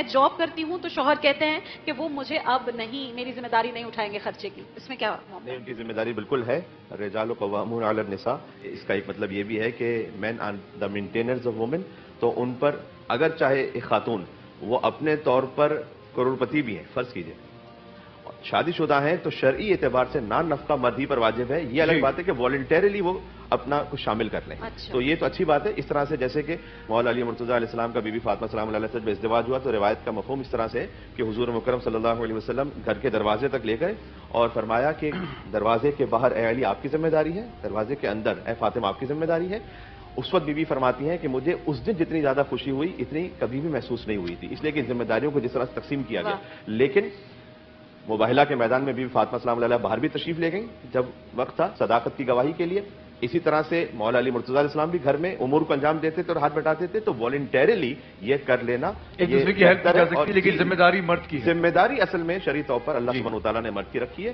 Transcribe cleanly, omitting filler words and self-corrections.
میں جاب کرتی ہوں تو شوہر کہتے ہیں کہ وہ مجھے اب نہیں میری ذمہ داری نہیں اٹھائیں گے خرچے کی، اس میں کیا معاملہ؟ نہیں، ان کی ذمہ داری بالکل ہے. الرجال قوامون علی النساء. اس کا ایک مطلب یہ بھی ہے کہ مین آر دا مینٹینرز آف وومن. تو ان پر اگر چاہے ایک خاتون وہ اپنے طور پر کروڑپتی بھی ہیں، فرض کیجئے شادی شدہ ہیں، تو شرعی اعتبار سے نان نفقہ مرد ہی پر واجب ہے. یہ الگ بات ہے کہ والنٹیرلی وہ اپنا کچھ شامل کر لیں. اچھا. تو یہ تو اچھی بات ہے. اس طرح سے جیسے کہ مولا علی مرتضیٰ علیہ السلام کا بی بی فاطمہ سلام اللہ علیہ سے جب ازدواج ہوا تو روایت کا مفہوم اس طرح سے ہے کہ حضور مکرم صلی اللہ علیہ وسلم گھر کے دروازے تک لے گئے اور فرمایا کہ دروازے کے باہر اے علی آپ کی ذمہ داری ہے، دروازے کے اندر اے فاطمہ آپ کی ذمہ داری ہے. اس وقت بی بی فرماتی ہیں کہ مجھے اس دن جتنی زیادہ خوشی ہوئی اتنی کبھی بھی محسوس نہیں ہوئی تھی، اس لیے کہ ذمہ داریوں کو جس طرح سے تقسیم کیا گیا. لیکن مباہلہ کے میدان میں بھی فاطمہ سلام اللہ باہر بھی تشریف لے گئیں جب وقت تھا صداقت کی گواہی کے لیے. اسی طرح سے مولا علی مرتضیٰ علیہ السلام بھی گھر میں امور کو انجام دیتے تھے اور ہاتھ بٹاتے تھے. تو والنٹیرلی یہ کر لینا ایک دوسرے کی ہیلپ کر سکتی ہے، لیکن ذمہ داری مرد کی ہے. ذمہ داری اصل میں شرعی طور پر اللہ سبحانہ و تعالیٰ نے مرد کی رکھی ہے.